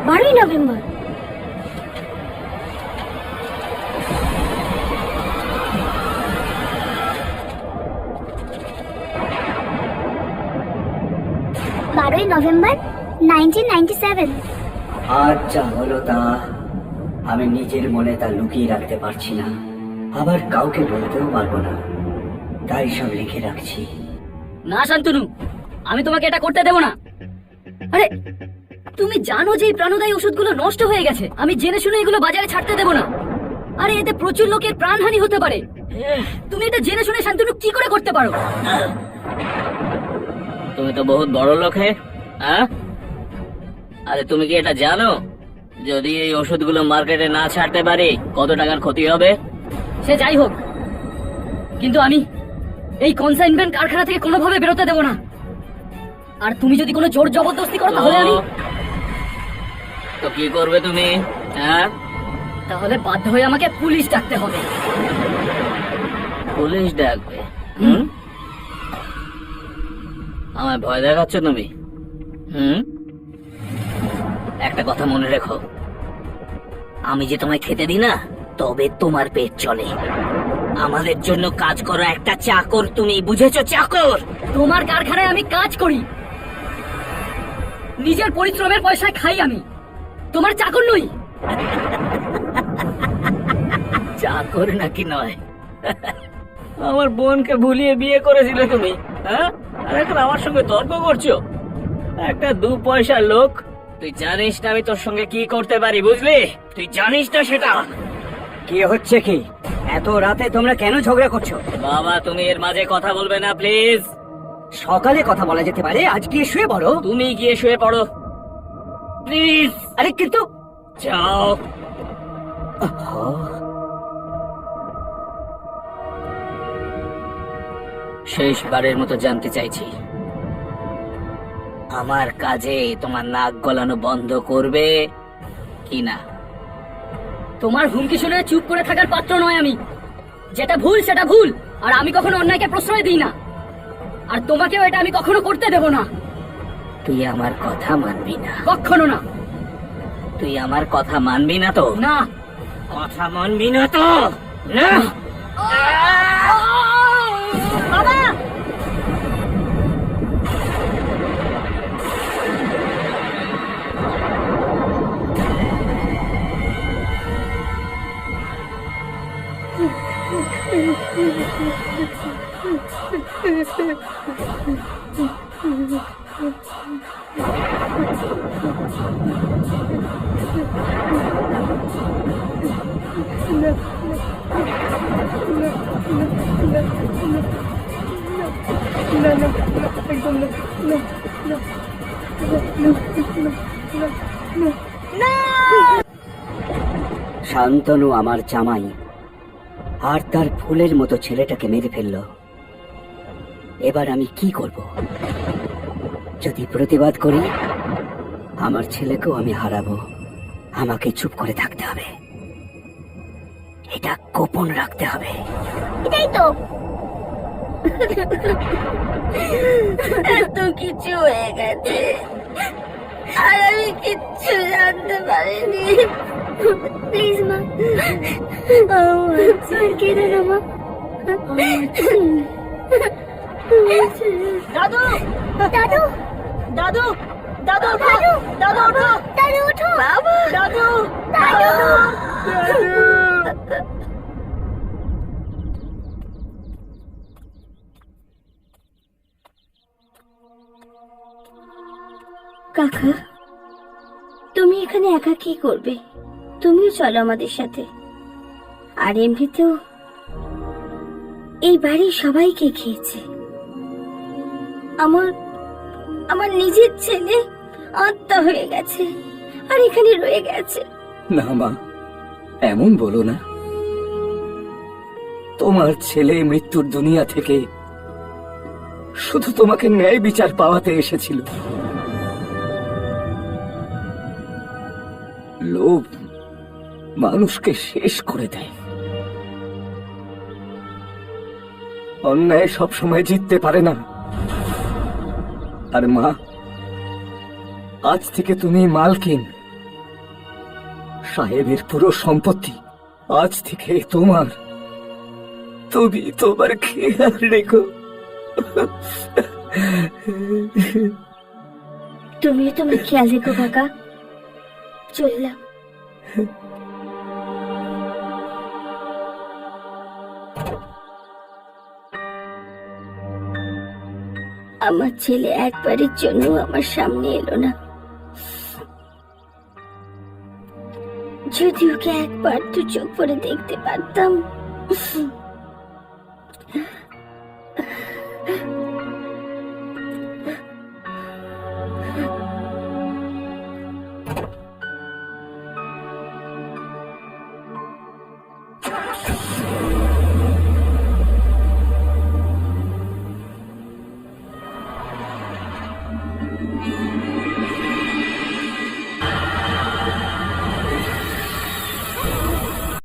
12ই November. November 1997। আচ্ছা হলো তা, আমি নিজের মনে তা লুকিয়ে রাখতে পারছি না, আবার কাউকে বলতেও পারবো না, তাই সব লিখে রাখছি। না শান্তনু, আমি তোমাকে এটা করতে দেব না। আরে তুমি জানো যে এই প্রাণদায়ী ওষুধগুলো নষ্ট হয়ে গেছে, আমি জেনে শুনে এগুলো বাজারে ছাড়তে দেব না। আরে এতে প্রচুর লোকের প্রাণহানি হতে পারে। তুমি এটা জেনে শুনে শান্তনু কি করে করতে পারো? তুমি তো বহুত বড় লোক হে। আরে তুমি কি এটা জানো যদি এই ওষুধগুলো মার্কেটে না ছাড়তে পারি কত টাকার ক্ষতি হবে? সে যাই হোক, কিন্তু আমি এই কনসাইনমেন্ট কারখানা থেকে কোনোভাবে বেরোতে দেব না। আর তুমি যদি কোনো জোর জবরদস্তি করো তাহলে আমি তো কি করবে তুমি? তাহলে বাধ্য হয়ে আমাকে পুলিশ ডাকতে হবে। পুলিশ ডাকবে? আমায় ভয় দেখাচ্ছ তুমি? একটা কথা মনে রেখো, আমি যে তোমায় খেতে দিই না তবে তোমার পেট চলে। আমাদের জন্য কাজ করো একটা চাকর তুমি, বুঝেছো? চাকর। তোমার কারখানায় আমি কাজ করি, নিজের পরিশ্রমের পয়সায় খাই, আমি তোমার চাকর নই। চাকর নাকি নয়? আমার বোনকে ভুলিয়ে বিয়ে করেছিলে তুমি, আর এখন আমার সঙ্গে তর্ক করছো? একটা 2 পয়সার লোক। তুই জানিস না আমি তোর সঙ্গে কি করতে পারি, বুঝলি? তুই জানিস না সেটা? কি হচ্ছে কি? এত রাতে তোমরা কেন ঝগড়া করছো? বাবা তুমি এর মাঝে কথা বলবে না প্লিজ। সকালে কথা বলা যেতে পারে, আজ গিয়ে শুয়ে পড়ো। তুমি গিয়ে শুয়ে পড়ো প্লিজ। আরে কিন্তু যাও। শেষবারের মতো জানতে চাইছি, আমার কাজে তোমার নাক গলানো বন্ধ করবে কি না? তোমার হুমকি শুনে চুপ করে থাকার পাত্র নয় আমি। যেটা ভুল সেটা ভুল, আর আমি কখনো অন্যায়কে প্রশ্রয় দিই না, আর তোমাকেও এটা আমি কখনো করতে দেব না। তুই আমার কথা মানবি না? কখনো না। তুই আমার কথা মানবি না তো? না। কথা মানবি না তো? না। বাবা! শান্তনু আমার জামাই আর তার ফুলের মতো ছেলেটাকে মেরে ফেললো। এবার আমি কি করব? যদি প্রতিবাদ করি আমার ছেলেকেও আমি হারাবো। আমাকে চুপ করে থাকতে হবে, এটা গোপন রাখতে হবে। এটাই তো। এত কিছু হয়ে গেছে আর আমি কিচ্ছু জানতে পারিনি। প্লিজ মা, কেঁদো না মা। দাদু! দাদু! দাদু! দাদু! দাদু! দাদু ওঠো! দাদু ওঠো! বাবা! দাদু! দাদু! কাকা, তুমি এখানে একা কি করবে? তুমিও চলো আমাদের সাথে। আর এমনিতেও এই বাড়ির সবাইকে খেয়েছে। আমার নিজের ছেলে আত্মা হয়ে গেছে আর এখানে রয়ে গেছে। না মা, এমন বলো না। তোমার ছেলে মৃত্যুর দুনিয়া থেকে শুধু তোমাকে ন্যায় বিচার পাওয়াতে এসেছিল। লোভ মানুষকে শেষ করে দেয়। অন্যায় সবসময় জিততে পারে না। আর মা, আজ থেকে তুমি মালকিন, সাহেবের পুরো সম্পত্তি আজ থেকে তোমার। তুমি তোমার খেয়াল রেখো। তুমিও তোমার খেয়াল রেখো কাকা। চললাম। আমার ছেলে একবারের জন্য আমার সামনে এলো না। যদি ওকে একবার তো চোখ পরে দেখতে পারতাম।